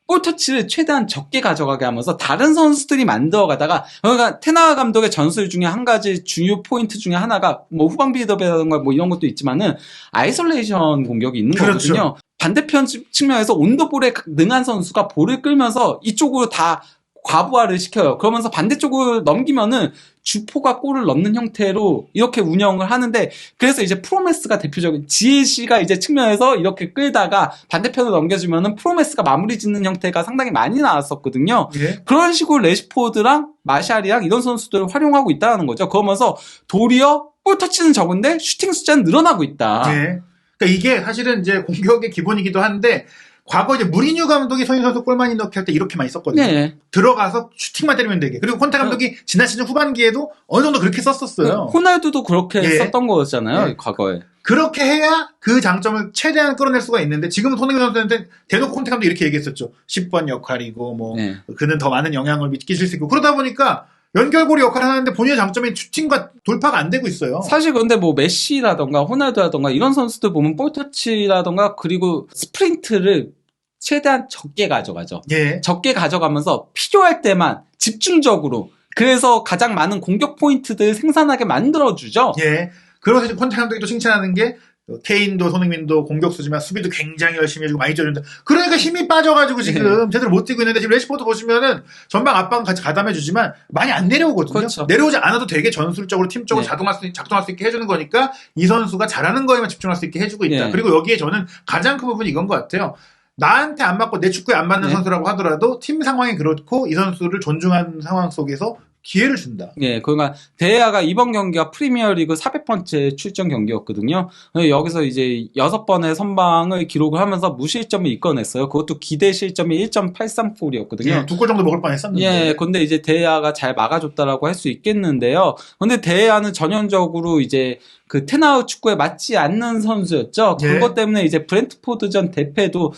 볼 터치를 최대한 적게 가져가게 하면서 다른 선수들이 만들어가다가 그러니까 테나 감독의 전술 중에 한 가지 중요 포인트 중에 하나가 뭐 후방 빌드업이라든가 뭐 이런 것도 있지만은 아이솔레이션 공격이 있는 거거든요. 반대편 측면에서 온더볼에 능한 선수가 볼을 끌면서 이쪽으로 다 과부하를 시켜요. 그러면서 반대쪽을 넘기면은 주포가 골을 넣는 형태로 이렇게 운영을 하는데, 그래서 이제 프로메스가 대표적인, GLC가 이제 측면에서 이렇게 끌다가 반대편으로 넘겨주면은 프로메스가 마무리 짓는 형태가 상당히 많이 나왔었거든요. 예. 그런 식으로 레시포드랑 마샬이랑 이런 선수들을 활용하고 있다는 거죠. 그러면서 도리어 볼 터치는 적은데 슈팅 숫자는 늘어나고 있다. 예. 그러니까 이게 사실은 이제 공격의 기본이기도 한데, 과거 이제 무리뉴 감독이 손흥민 선수 골 많이 넣게 할 때 이렇게 많이 썼거든요. 네. 들어가서 슈팅만 때리면 되게. 그리고 콘테 감독이 지난 시즌 후반기에도 어느 정도 그렇게 썼었어요. 호날두도 그렇게 예. 썼던 거였잖아요. 예. 과거에. 그렇게 해야 그 장점을 최대한 끌어낼 수가 있는데, 지금은 손흥민 선수한테 대놓고 콘테 감독이 이렇게 얘기했었죠. 10번 역할이고 뭐 네. 그는 더 많은 영향을 끼칠 수 있고, 그러다 보니까 연결고리 역할을 하는데 본인의 장점인 슈팅과 돌파가 안 되고 있어요. 사실 근데 뭐 메시라던가 호날두라던가 이런 선수들 보면 볼터치라던가 그리고 스프린트를 최대한 적게 가져가죠. 예. 적게 가져가면서 필요할 때만 집중적으로, 그래서 가장 많은 공격 포인트들 생산하게 만들어주죠. 예. 그래서 이제 콘테 감독이 또 칭찬하는 게, 케인도 손흥민도 공격수지만 수비도 굉장히 열심히 해주고 많이 쪄준다. 그러니까 힘이 빠져가지고 지금 제대로 못 뛰고 있는데, 지금 레시포드 보시면은 전방 압박은 같이 가담해주지만 많이 안 내려오거든요. 그렇죠. 내려오지 않아도 되게 전술적으로 팀적으로 네. 작동할 수 있게 해주는 거니까 이 선수가 잘하는 거에만 집중할 수 있게 해주고 있다. 네. 그리고 여기에 저는 가장 큰 부분이 이건 것 같아요. 나한테 안 맞고 내 축구에 안 맞는 네. 선수라고 하더라도 팀 상황이 그렇고 이 선수를 존중하는 상황 속에서 기회를 준다. 예, 그러니까 데야가 이번 경기가 프리미어리그 400번째 출전 경기였거든요. 여기서 이제 6번의 선방을 기록을 하면서 무실점을 이끌어냈어요. 그것도 기대 실점이 1.83골이었거든요. 예, 2골 정도 먹을 뻔했었는데. 예, 근데 이제 데야가 잘 막아줬다라고 할 수 있겠는데요. 근데 데야는 전형적으로 이제 그 테나우 축구에 맞지 않는 선수였죠. 예. 그것 때문에 이제 브렌트포드전 대패도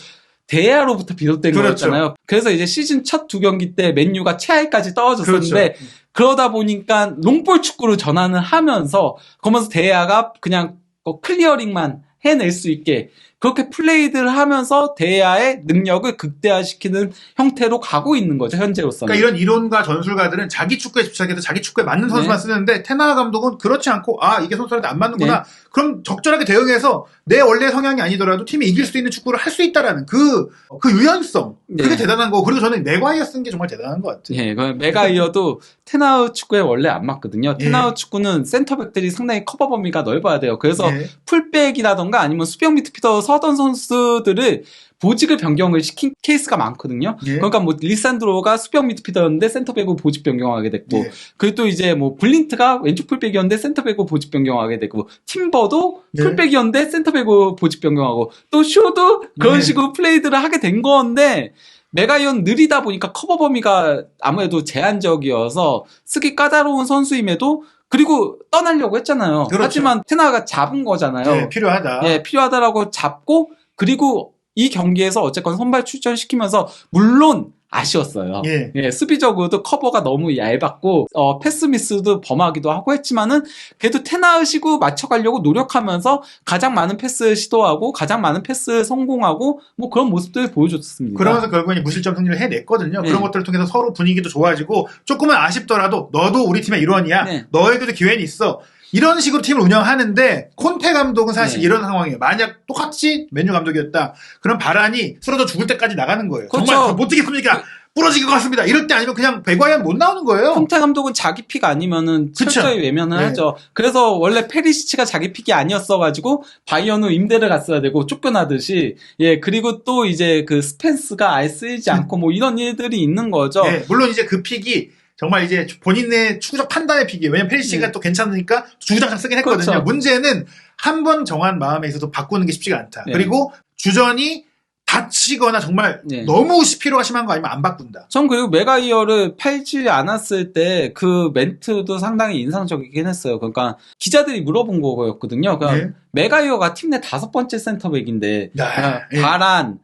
데야로부터 비롯된 그렇죠. 거였잖아요. 그래서 이제 시즌 첫 2경기 때 맨유가 최하위까지 떨어졌었는데, 그렇죠. 그러다 보니까 롱볼 축구로 전환을 하면서, 그러면서 데야가 그냥 클리어링만 해낼 수 있게 그렇게 플레이들을 하면서 데야의 능력을 극대화시키는 형태로 가고 있는 거죠, 현재로서는. 그러니까 이런 이론가 전술가들은 자기 축구에 집착해서 자기 축구에 맞는 선수만 네. 쓰는데, 테나 감독은 그렇지 않고, 아, 이게 선수한테 안 맞는구나. 네. 그럼 적절하게 대응해서 내 원래 성향이 아니더라도 팀이 이길 수 있는 축구를 할 수 있다라는 그 유연성. 그게 네. 대단한 거고, 그리고 저는 맥과이어 쓴 게 정말 대단한 것 같아요. 예, 그 메가이어도 테나우 축구에 원래 안 맞거든요. 예. 테나우 축구는 센터백들이 상당히 커버 범위가 넓어야 돼요. 그래서 예. 풀백이라던가 아니면 수비형 미드필더 서던 선수들을 보직을 변경을 시킨 케이스가 많거든요. 예. 그러니까 뭐 리산드로가 수비형 미드필더였는데 센터백으로 보직 변경하게 됐고, 예. 그리고 또 이제 뭐 블린트가 왼쪽 풀백이었는데 센터백으로 보직 변경하게 됐고, 팀버도 예. 풀백이었는데 센터백으로 보직 변경하고, 또 쇼도 그런 예. 식으로 플레이들을 하게 된 건데, 메가이언 느리다 보니까 커버 범위가 아무래도 제한적이어서 쓰기 까다로운 선수임에도, 그리고 떠나려고 했잖아요. 그렇죠. 하지만 테나가 잡은 거잖아요. 예, 필요하다. 예, 필요하다라고 잡고, 그리고 이 경기에서 어쨌건 선발 출전시키면서, 물론 아쉬웠어요. 예. 수비적으로도 커버가 너무 얇았고, 패스 미스도 범하기도 하고 했지만은, 그래도 테나의식으로 맞춰가려고 노력하면서 가장 많은 패스 시도하고, 가장 많은 패스 성공하고, 뭐 그런 모습들을 보여줬습니다. 그러면서 결국엔 무실점 승리를 해냈거든요. 네. 그런 것들을 통해서 서로 분위기도 좋아지고, 조금은 아쉽더라도 너도 우리 팀의 일원이야. 네. 너에게도 기회는 있어. 이런 식으로 팀을 운영하는데, 콘테 감독은 사실 네. 이런 상황이에요. 만약 똑같이 맨유 감독이었다. 그럼 바란이 쓰러져 죽을 때까지 나가는 거예요. 그렇죠. 정말 못 뛰겠습니까? 부러질 것 같습니다. 이럴 때 아니면 그냥 백과이언 못 나오는 거예요. 콘테 감독은 자기 픽 아니면은 그쵸. 철저히 외면을 네. 하죠. 그래서 원래 페리시치가 자기 픽이 아니었어가지고 바이언으로 임대를 갔어야 되고 쫓겨나듯이, 예, 그리고 또 이제 그 스펜스가 아예 쓰이지 않고 뭐 이런 일들이 있는 거죠. 네, 물론 이제 그 픽이 정말 이제 본인의 축구적 판단의 픽이에요. 왜냐면 페리시치가 네. 또 괜찮으니까 주구장창 쓰긴 했거든요. 그렇죠. 문제는 한 번 정한 마음에 있어서 바꾸는 게 쉽지가 않다. 네. 그리고 주전이 다치거나 정말 네. 너무 피로가 심한 거 아니면 안 바꾼다. 전 그리고 메가이어를 팔지 않았을 때 그 멘트도 상당히 인상적이긴 했어요. 그러니까 기자들이 물어본 거였거든요. 그러니까 네. 메가이어가 팀 내 5번째 센터백인데, 야, 예. 바란,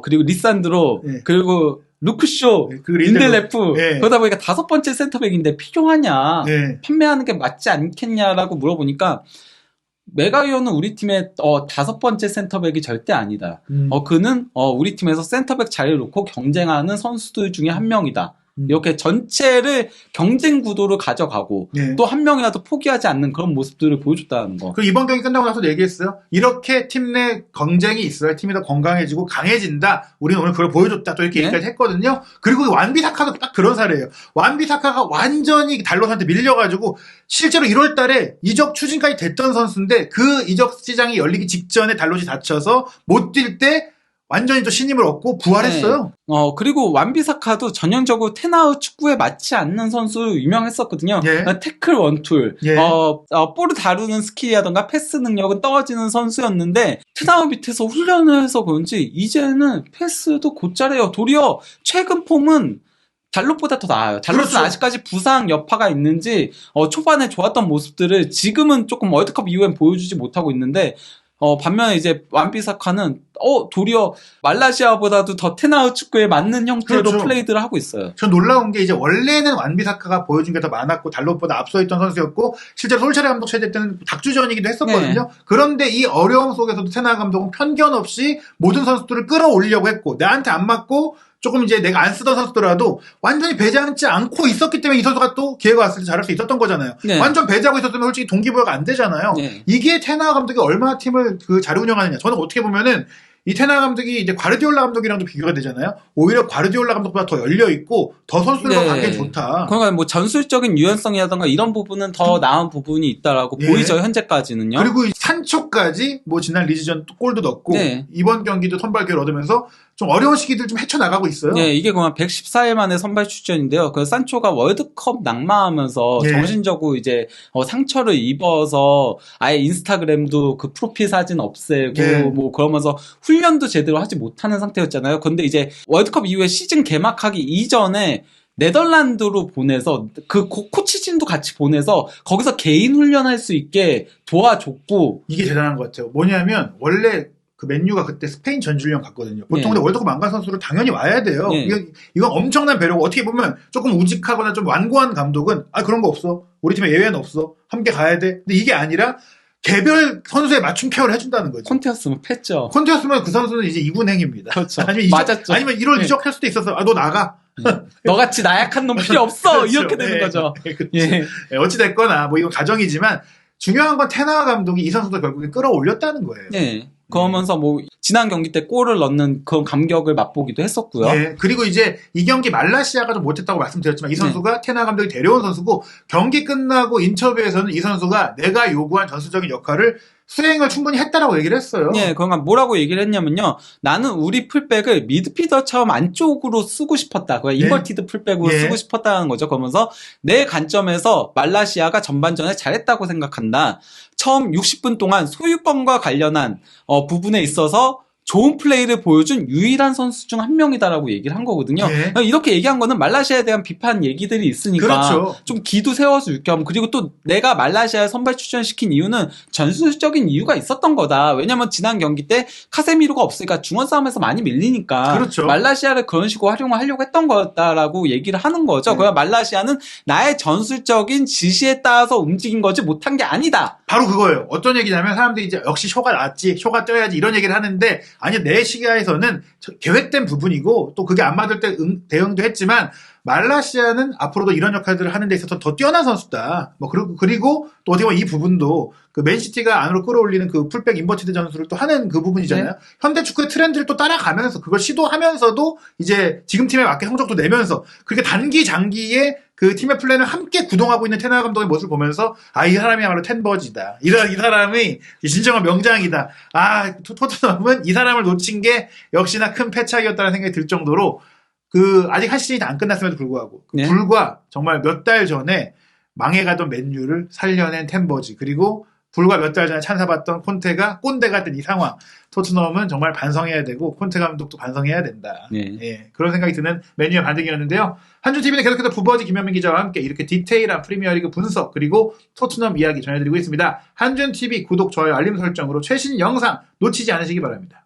그리고 리산드로, 예. 그리고 루크쇼, 그 린델레프, 예. 그러다 보니까 5번째 센터백인데 필요하냐, 네. 판매하는 게 맞지 않겠냐라고 물어보니까, 메가이어는 우리 팀의 5번째 센터백이 절대 아니다. 그는 우리 팀에서 센터백 자리를 놓고 경쟁하는 선수들 중에 한 명이다. 이렇게 전체를 경쟁 구도로 가져가고 네. 또 한 명이라도 포기하지 않는 그런 모습들을 보여줬다는 거. 그리고 이번 경기 끝나고 나서도 얘기했어요. 이렇게 팀 내 경쟁이 있어야 팀이 더 건강해지고 강해진다. 우리는 오늘 그걸 보여줬다. 또 이렇게 네. 얘기까지 했거든요. 그리고 완비사카도 딱 그런 사례예요. 완비사카가 완전히 달로스한테 밀려가지고 실제로 1월 달에 이적 추진까지 됐던 선수인데 그 이적 시장이 열리기 직전에 달롯이 다쳐서 못 뛸 때 완전히 또 신임을 얻고 부활했어요. 그리고 완비사카도 전형적으로 테나우 축구에 맞지 않는 선수로 유명했었거든요. 예. 태클 원툴, 예. 볼을 다루는 스킬이라던가 패스 능력은 떨어지는 선수였는데, 테나우 밑에서 훈련을 해서 그런지, 이제는 패스도 곧잘해요. 도리어, 최근 폼은 달롯보다 더 나아요. 달롯은 그렇죠. 아직까지 부상 여파가 있는지, 초반에 좋았던 모습들을 지금은 조금 월드컵 이후엔 보여주지 못하고 있는데, 반면에 이제 완비사카는 도리어 말라시아보다도 더 테나우 축구에 맞는 형태로 그렇죠. 플레이들을 하고 있어요. 전 놀라운 게 이제 원래는 완비사카가 보여준 게 더 많았고 달롯보다 앞서 있던 선수였고 실제로 솔차레 감독 체제 때는 닥주전이기도 했었거든요. 네. 그런데 이 어려움 속에서도 테나 감독은 편견 없이 모든 선수들을 끌어올리려고 했고 나한테 안 맞고 조금 이제 내가 안 쓰던 선수더라도 완전히 배제하지 않고 있었기 때문에 이 선수가 또 기회가 왔을 때 잘할 수 있었던 거잖아요. 네. 완전 배제하고 있었으면 솔직히 동기부여가 안 되잖아요. 네. 이게 테나 감독이 얼마나 팀을 잘 운영하느냐. 저는 어떻게 보면은 이 테나 감독이 이제 과르디올라 감독이랑도 비교가 되잖아요. 오히려 과르디올라 감독보다 더 열려있고 더 선수들과 네. 관계가 좋다. 그러니까 뭐 전술적인 유연성이라던가 이런 부분은 더 나은 부분이 있다라고 예. 보이죠, 현재까지는요. 그리고 이 산초까지 뭐 지난 리즈전 골도 넣고 네. 이번 경기도 선발 기회를 얻으면서 좀 어려운 시기들 좀 헤쳐나가고 있어요. 네, 이게 그만 114일 만에 선발 출전인데요. 그 산초가 월드컵 낙마하면서 예. 정신적으로 이제 상처를 입어서 아예 인스타그램도 그 프로필 사진 없애고 예. 뭐 그러면서 훈련도 제대로 하지 못하는 상태였잖아요. 근데 이제 월드컵 이후에 시즌 개막하기 이전에 네덜란드로 보내서 그 코치진도 같이 보내서 거기서 개인 훈련할 수 있게 도와줬고 이게 대단한 것 같아요. 뭐냐면 원래 그 맨유가 그때 스페인 전주련 갔거든요. 보통 네. 근데 월드컵 안 간 선수를 당연히 와야 돼요. 네. 이건 엄청난 배려고 어떻게 보면 조금 우직하거나 좀 완고한 감독은 그런 거 없어. 우리 팀에 예외는 없어. 함께 가야 돼. 근데 이게 아니라 개별 선수에 맞춤 케어를 해준다는 거죠. 콘테였으면 패죠. 콘테였으면 그 선수는 이제 이군행입니다. 그렇죠. 아니면 맞았죠. 아니면 1월 네. 이적할 수도 있었어. 너 나가. 너같이 나약한 놈 필요 없어. 그렇죠. 이렇게 되는 네. 거죠. 네, 그렇죠. 예. 네, 어찌됐거나 뭐 이건 가정이지만 중요한 건 테나 감독이 이 선수도 결국에 끌어올렸다는 거예요. 네. 그러면서 뭐 지난 경기 때 골을 넣는 그런 감격을 맛보기도 했었고요. 네. 그리고 이제 이 경기 말라시아가 좀 못했다고 말씀드렸지만 이 선수가 테나 감독이 데려온 선수고 경기 끝나고 인터뷰에서는 이 선수가 내가 요구한 전술적인 역할을 수행을 충분히 했다라고 얘기를 했어요. 네, 그러니까 뭐라고 얘기를 했냐면요. 나는 우리 풀백을 미드필더처럼 안쪽으로 쓰고 싶었다. 그러니까 인버티드 풀백으로 예. 쓰고 싶었다는 거죠. 그러면서 내 관점에서 말라시아가 전반전에 잘했다고 생각한다. 처음 60분 동안 소유권과 관련한 부분에 있어서 좋은 플레이를 보여준 유일한 선수 중 한 명이다라고 얘기를 한 거거든요. 예. 이렇게 얘기한 거는 말라시아에 대한 비판 얘기들이 있으니까 그렇죠. 좀 기도 세워서 유겸 그리고 또 내가 말라시아에 선발 출전시킨 이유는 전술적인 이유가 있었던 거다. 왜냐면 지난 경기 때 카세미로가 없으니까 중원 싸움에서 많이 밀리니까 그렇죠. 말라시아를 그런 식으로 활용하려고 했던 거다라고 얘기를 하는 거죠. 그러니까 말라시아는 나의 전술적인 지시에 따라서 움직인 거지 못한 게 아니다. 바로 그거예요. 어떤 얘기냐면 사람들이 이제 역시 쇼가 났지, 쇼가 떠야지 이런 얘기를 하는데 아니 내 시기에서는 계획된 부분이고 또 그게 안 맞을 때 대응도 했지만 말라시아는 앞으로도 이런 역할들을 하는 데 있어서 더 뛰어난 선수다. 뭐 그리고 또 어떻게 보면 이 부분도 그 맨시티가 안으로 끌어올리는 그 풀백 인버티드 전술을 또 하는 그 부분이잖아요. 네. 현대 축구의 트렌드를 또 따라가면서 그걸 시도하면서도 이제 지금 팀에 맞게 성적도 내면서 그렇게 단기 장기에 그 팀의 플랜을 함께 구동하고 있는 테나 감독의 모습을 보면서 이 사람이야말로 텐버지다. 이 사람이 진정한 명장이다. 토트넘은 이 사람을 놓친 게 역시나 큰 패착이었다는 생각이 들 정도로 아직 한 시즌이 다 안 끝났음에도 불구하고 네. 불과 정말 몇 달 전에 망해가던 맨유를 살려낸 텐버지 그리고 불과 몇 달 전에 찬사받던 콘테가 꼰대가 된 이 상황. 토트넘은 정말 반성해야 되고 콘테 감독도 반성해야 된다. 네. 예, 그런 생각이 드는 맨유의 반등이었는데요. 한준TV는 계속해서 부버지 김현민 기자와 함께 이렇게 디테일한 프리미어리그 분석 그리고 토트넘 이야기 전해드리고 있습니다. 한준TV 구독, 좋아요, 알림 설정으로 최신 영상 놓치지 않으시기 바랍니다.